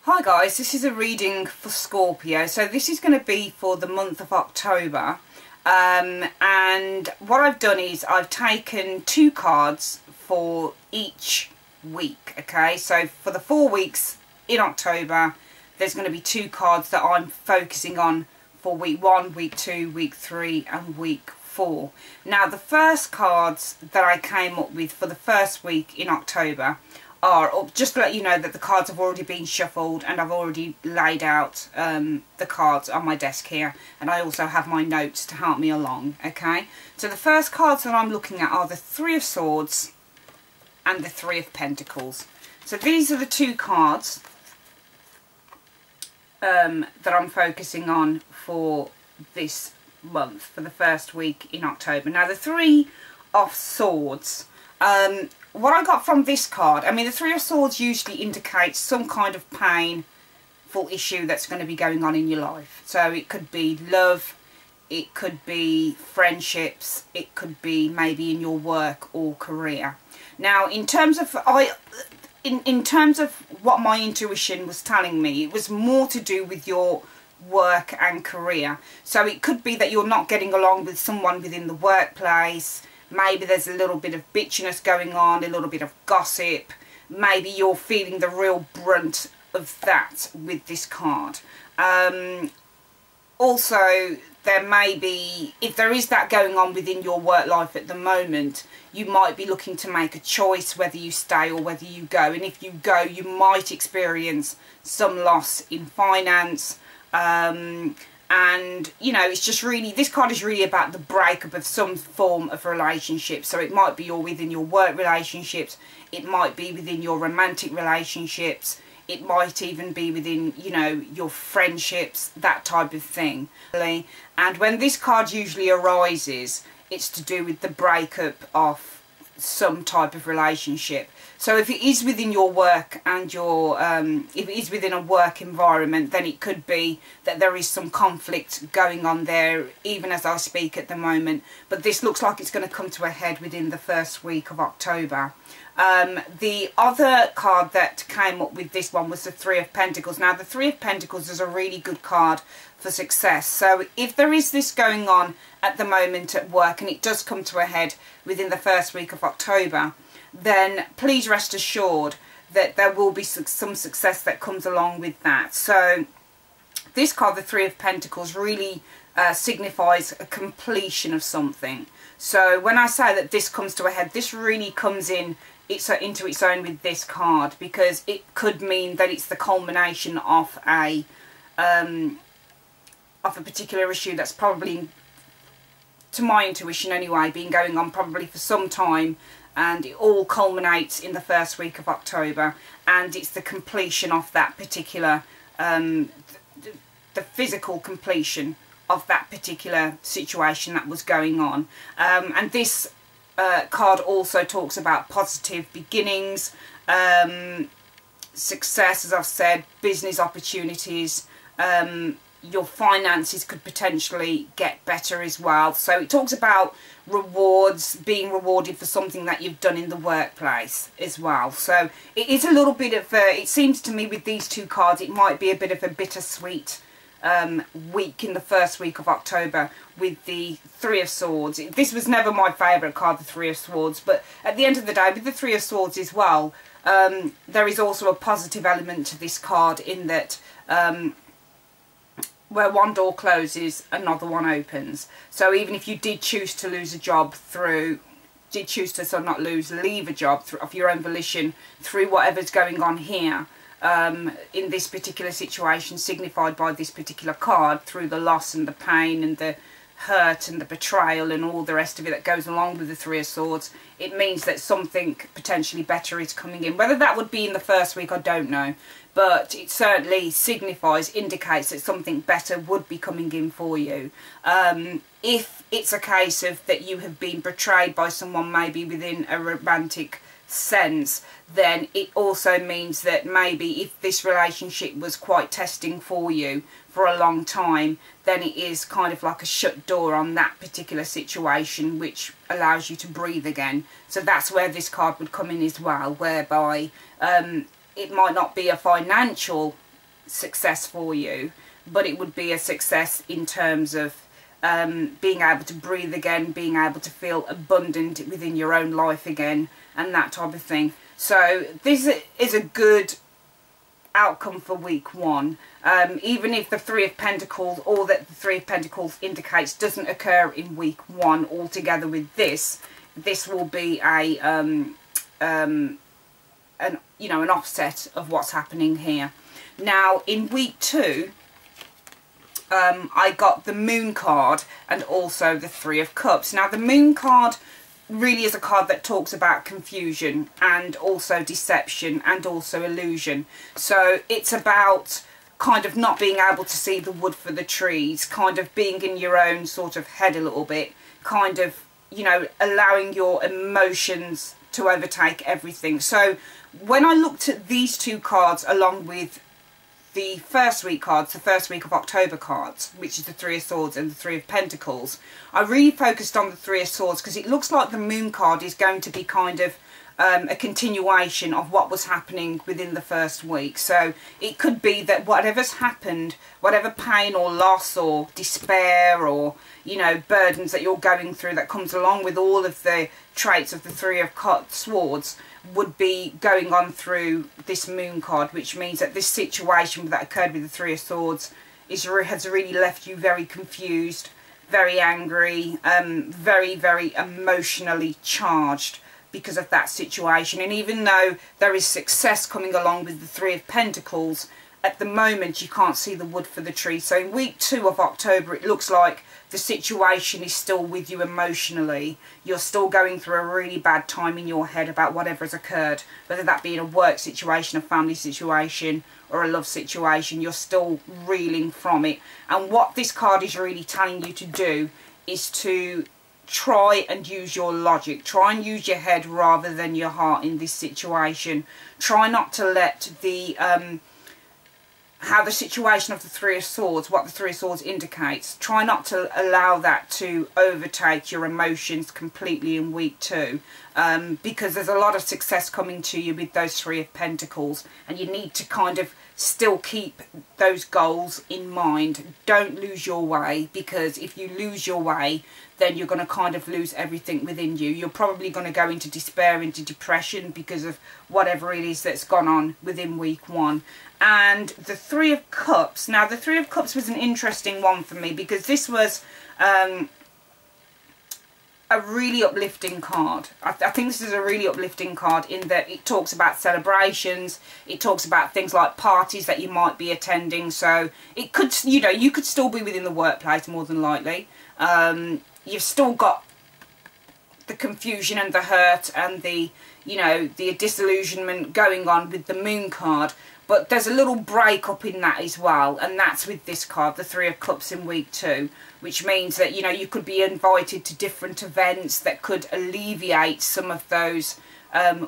Hi guys, this is a reading for Scorpio. So this is going to be for the month of October. And what I've done is I've taken 2 cards for each week. Okay, so for the 4 weeks in October, there's going to be 2 cards that I'm focusing on for week 1, week 2, week 3 and week 4. Now the first cards that I came up with for the first week in October are, just to let you know that the cards have already been shuffled and I've already laid out the cards on my desk here, and I also have my notes to help me along. Okay, so the first cards that I'm looking at are the 3 of Swords and the 3 of Pentacles. So these are the 2 cards that I'm focusing on for this month, for the first week in October. Now the 3 of Swords, what I got from this card, I mean the 3 of Swords usually indicates some kind of painful issue that's going to be going on in your life. So it could be love, it could be friendships, it could be maybe in your work or career. Now in terms of in terms of what my intuition was telling me, it was more to do with your work and career. So it could be that you're not getting along with someone within the workplace. Maybe there's a little bit of bitchiness going on, a little bit of gossip. Maybe you're feeling the real brunt of that with this card. Also, there may be, if there is that going on within your work life at the moment, you might be looking to make a choice whether you stay or whether you go. And if you go, you might experience some loss in finance. And you know, it's just really, this card is really about the breakup of some form of relationship. So it might be within your work relationships, it might be within your romantic relationships, it might even be within, you know, your friendships, that type of thing. And when this card usually arises, it's to do with the breakup of some type of relationship. So if it is within your work and your if it is within a work environment, then it could be that there is some conflict going on there even as I speak at the moment, but this looks like it's going to come to a head within the first week of October. The other card that came up with this one was the 3 of Pentacles. Now the 3 of Pentacles is a really good card for success. So if there is this going on at the moment at work and it does come to a head within the first week of October, then please rest assured that there will be some success that comes along with that. So this card, the 3 of Pentacles, really signifies a completion of something. So when I say that this comes to a head, this really comes into its own with this card, because it could mean that it's the culmination of a particular issue that's probably, to my intuition anyway, been going on probably for some time, and it all culminates in the first week of October, and it's the completion of that particular, the physical completion of that particular situation that was going on. And this card also talks about positive beginnings, success, as I've said, business opportunities, your finances could potentially get better as well. So it talks about rewards, being rewarded for something that you've done in the workplace as well. So it is a little bit of it seems to me with these 2 cards it might be a bit of a bittersweet week in the first week of October with the 3 of Swords. This was never my favourite card, the 3 of Swords, but at the end of the day with the 3 of Swords as well, there is also a positive element to this card in that where one door closes, another one opens. So even if you did choose to lose a job leave a job of your own volition through whatever's going on here, in this particular situation signified by this particular card, through the loss and the pain and the hurt and the betrayal and all the rest of it that goes along with the 3 of Swords, it means that something potentially better is coming in. Whether that would be in the first week, I don't know. but it certainly signifies, indicates that something better would be coming in for you. If it's a case of that you have been betrayed by someone, maybe within a romantic sense, then it also means that maybe if this relationship was quite testing for you for a long time, then it is kind of like a shut door on that particular situation, which allows you to breathe again. So that's where this card would come in as well, whereby it might not be a financial success for you, but it would be a success in terms of being able to breathe again, being able to feel abundant within your own life again, and that type of thing. So this is a good outcome for week 1. Even if the Three of Pentacles, all that the Three of Pentacles indicates, doesn't occur in week 1 altogether with this will be a an offset of what's happening here. Now in week 2, I got the Moon card and also the Three of Cups. Now the Moon card really is a card that talks about confusion and also deception and also illusion. So it's about kind of not being able to see the wood for the trees, kind of being in your own sort of head a little bit, kind of, you know, allowing your emotions to overtake everything. So when I looked at these two cards along with the first week cards, the first week of October cards, which is the Three of Swords and the Three of Pentacles, I really focused on the Three of Swords because it looks like the Moon card is going to be kind of a continuation of what was happening within the first week. So it could be that whatever's happened, whatever pain or loss or despair or, you know, burdens that you're going through that comes along with all of the traits of the Three of Swords, would be going on through this Moon card, which means that this situation that occurred with the Three of Swords has really left you very confused, very angry, very, very emotionally charged because of that situation. And even though there is success coming along with the Three of Pentacles, at the moment you can't see the wood for the tree. So in week 2 of October, it looks like the situation is still with you emotionally. You're still going through a really bad time in your head about whatever has occurred, whether that be in a work situation, a family situation, or a love situation. You're still reeling from it. And what this card is really telling you to do is to try and use your logic. Try and use your head rather than your heart in this situation. Try not to let the how the situation of the Three of Swords, what the Three of Swords indicates, try not to allow that to overtake your emotions completely in week 2, because there's a lot of success coming to you with those Three of Pentacles, and you need to kind of still keep those goals in mind. Don't lose your way, because if you lose your way, then you're going to kind of lose everything within you. You're probably going to go into despair, into depression because of whatever it is that's gone on within week 1. And the Three of Cups. Now the Three of Cups was an interesting one for me because this was a really uplifting card. I think this is a really uplifting card in that it talks about celebrations, it talks about things like parties that you might be attending. So it could, you know, you could still be within the workplace more than likely. You've still got the confusion and the hurt and the, you know, the disillusionment going on with the Moon card. But there's a little break up in that as well, and that's with this card, the Three of Cups in week 2, which means that, you know, you could be invited to different events that could alleviate some of those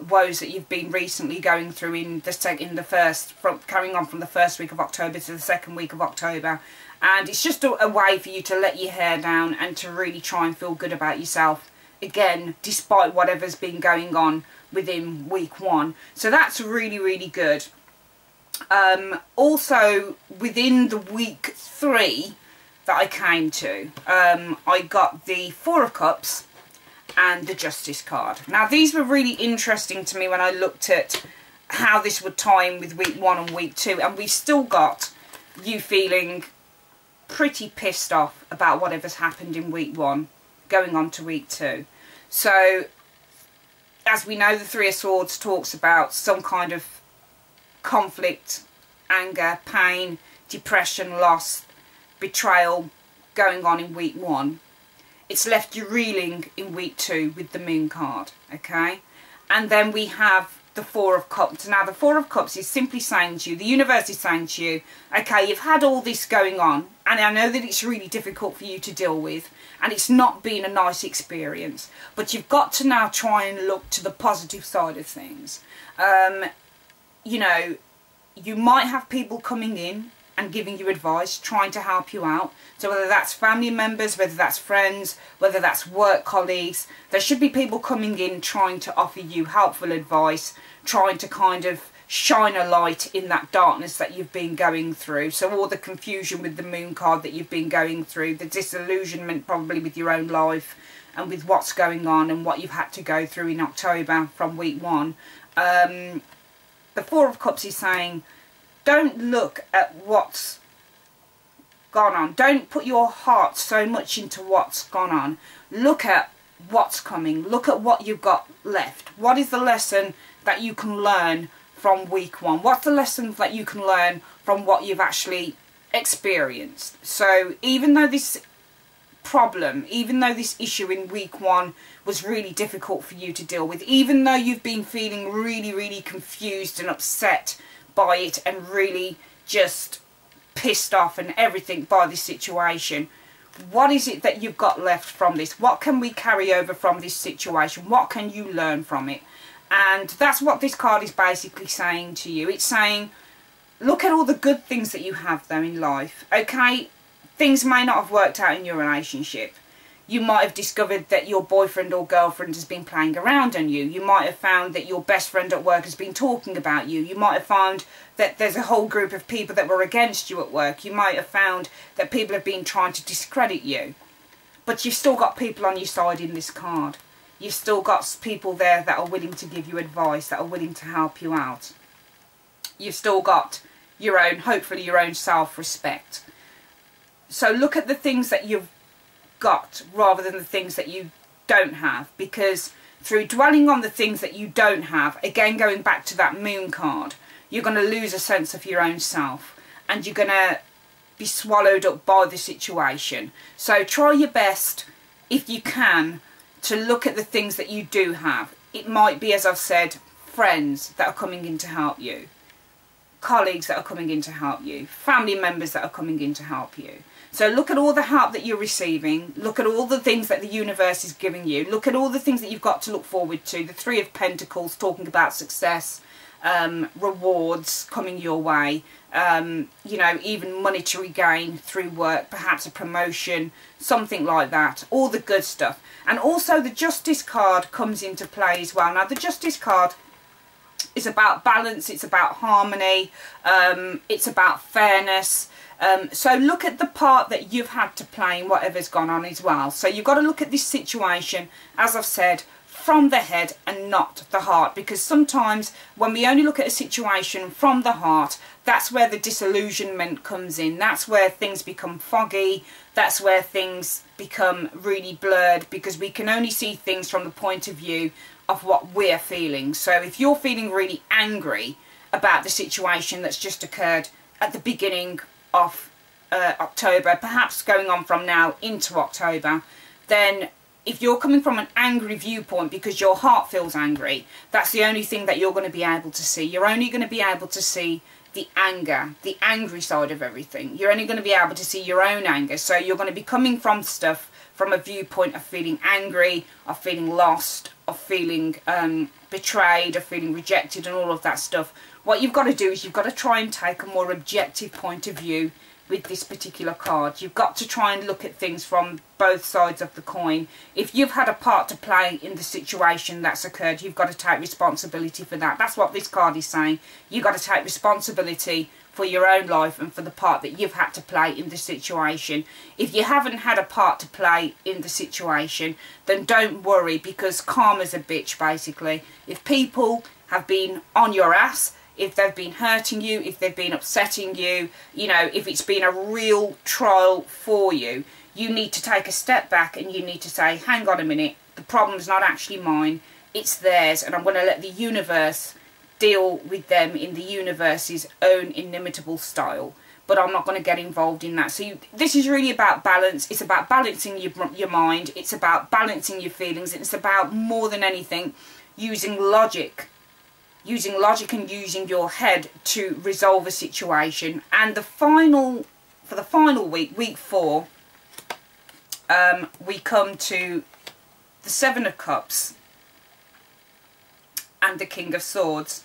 woes that you've been recently going through in the first, carrying on from the first week of October to the second week of October. And it's just a way for you to let your hair down and to really try and feel good about yourself again, despite whatever's been going on within week 1. So that's really, really good. Also within the week 3 that I came to, I got the Four of Cups and the Justice card. Now these were really interesting to me when I looked at how this would tie in with week 1 and week 2, and we've still got you feeling pretty pissed off about whatever's happened in week 1 going on to week 2. So as we know, the Three of Swords talks about some kind of conflict, anger, pain, depression, loss, betrayal going on in week 1. It's left you reeling in week 2 with the Moon card, okay? And then we have the Four of Cups. Now, the Four of Cups is simply saying to you, the universe is saying to you, okay, you've had all this going on, and I know that it's really difficult for you to deal with, and it's not been a nice experience, but you've got to now try and look to the positive side of things. You know, you might have people coming in and giving you advice, trying to help you out. So whether that's family members, whether that's friends, whether that's work colleagues, there should be people coming in trying to offer you helpful advice, trying to kind of shine a light in that darkness that you've been going through. So all the confusion with the Moon card that you've been going through, the disillusionment probably with your own life and with what's going on and what you've had to go through in October from week 1. The Four of Cups is saying, don't look at what's gone on. Don't put your heart so much into what's gone on. Look at what's coming. Look at what you've got left. What is the lesson that you can learn from week 1? What's the lesson that you can learn from what you've actually experienced? So even though this problem, even though this issue in week 1 was really difficult for you to deal with, even though you've been feeling really, really confused and upset by it and really just pissed off and everything by this situation, what is it that you've got left from this? What can we carry over from this situation? What can you learn from it? And that's what this card is basically saying to you. It's saying, look at all the good things that you have though in life. Okay, things may not have worked out in your relationship. You might have discovered that your boyfriend or girlfriend has been playing around on you. You might have found that your best friend at work has been talking about you. You might have found that there's a whole group of people that were against you at work. You might have found that people have been trying to discredit you. But you've still got people on your side in this card. You've still got people there that are willing to give you advice, that are willing to help you out. You've still got your own, hopefully your own self-respect. So look at the things that you've got rather than the things that you don't have, because through dwelling on the things that you don't have, again going back to that Moon card, you're going to lose a sense of your own self and you're going to be swallowed up by the situation. So try your best, if you can, to look at the things that you do have. It might be, as I've said, friends that are coming in to help you, colleagues that are coming in to help you, family members that are coming in to help you. So look at all the help that you're receiving, look at all the things that the universe is giving you, look at all the things that you've got to look forward to. The Three of Pentacles talking about success, rewards coming your way, you know, even monetary gain through work, perhaps a promotion, something like that, all the good stuff. And also the Justice card comes into play as well. Now the Justice card is about balance, it's about harmony, it's about fairness. So look at the part that you've had to play in whatever's gone on as well. So you've got to look at this situation, as I've said, from the head and not the heart, because sometimes when we only look at a situation from the heart, that's where the disillusionment comes in. That's where things become foggy. That's where things become really blurred, because we can only see things from the point of view of what we're feeling. So if you're feeling really angry about the situation that's just occurred at the beginning of October, perhaps going on from now into October, then if you're coming from an angry viewpoint because your heart feels angry, that's the only thing that you're going to be able to see. You're only going to be able to see the anger, the angry side of everything. You're only going to be able to see your own anger. So you're going to be coming from stuff from a viewpoint of feeling angry, of feeling lost, of feeling betrayed, of feeling rejected and all of that stuff. What you've got to do is you've got to try and take a more objective point of view with this particular card. You've got to try and look at things from both sides of the coin. If you've had a part to play in the situation that's occurred, you've got to take responsibility for that. That's what this card is saying. You've got to take responsibility for your own life and for the part that you've had to play in the situation. If you haven't had a part to play in the situation, then don't worry, because karma's a bitch, basically. If people have been on your ass, if they've been hurting you, if they've been upsetting you, you know, if it's been a real trial for you, you need to take a step back and you need to say, hang on a minute, the problem's not actually mine, it's theirs, and I'm going to let the universe deal with them in the universe's own inimitable style. But I'm not going to get involved in that. So this is really about balance. It's about balancing your mind. It's about balancing your feelings. It's about, more than anything, using logic using logic and using your head to resolve a situation. And for the final week, week 4, we come to the 7 of Cups and the King of Swords.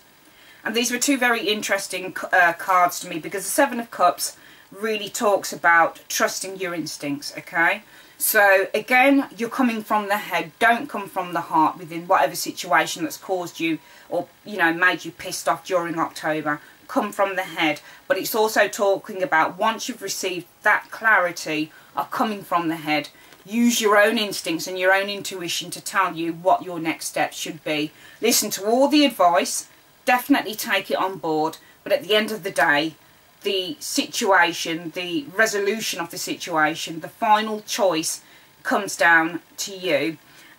And these were two very interesting cards to me, because the 7 of Cups really talks about trusting your instincts, okay? So again, you're coming from the head. Don't come from the heart within whatever situation that's caused you, or, you know, made you pissed off during October. Come from the head. But it's also talking about, once you've received that clarity of coming from the head, use your own instincts and your own intuition to tell you what your next steps should be. Listen to all the advice, definitely take it on board, but at the end of the day, the situation, the resolution of the situation, the final choice comes down to you.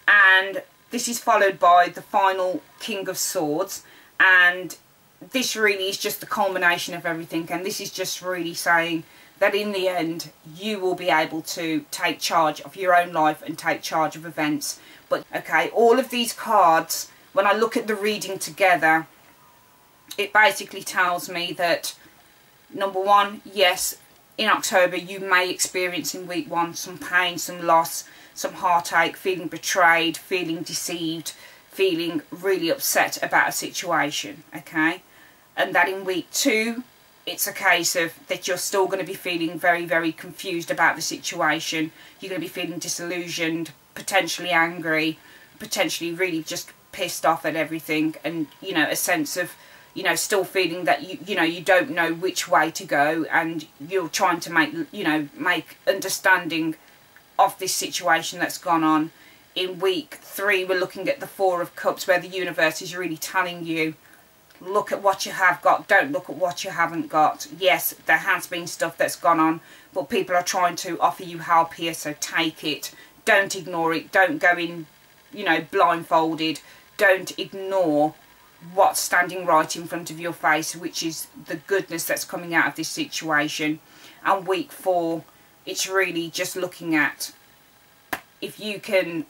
And this is followed by the final King of Swords, and this really is just the culmination of everything. And this is just really saying that in the end, you will be able to take charge of your own life and take charge of events. But okay, all of these cards, when I look at the reading together, it basically tells me that, number one, yes, in October you may experience in week 1 some pain, some loss, some heartache, feeling betrayed, feeling deceived, feeling really upset about a situation, okay? And that in week 2, it's a case of that you're still going to be feeling very, very confused about the situation. You're going to be feeling disillusioned, potentially angry, potentially really just pissed off at everything, and, you know, a sense of, you know, still feeling that you know, you don't know which way to go, and you're trying to make understanding of this situation that's gone on. In week 3, we're looking at the 4 of Cups, where the universe is really telling you, look at what you have got, don't look at what you haven't got. Yes, there has been stuff that's gone on, but people are trying to offer you help here, so take it. Don't ignore it. Don't go in, you know, blindfolded. Don't ignore what's standing right in front of your face, which is the goodness that's coming out of this situation. And week 4, it's really just looking at if you can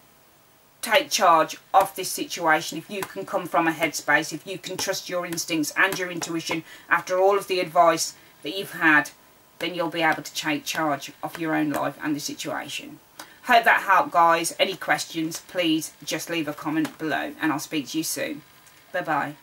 take charge of this situation, if you can come from a headspace, if you can trust your instincts and your intuition after all of the advice that you've had, then you'll be able to take charge of your own life and the situation. Hope that helped, guys. Any questions, please just leave a comment below, and I'll speak to you soon. Bye-bye.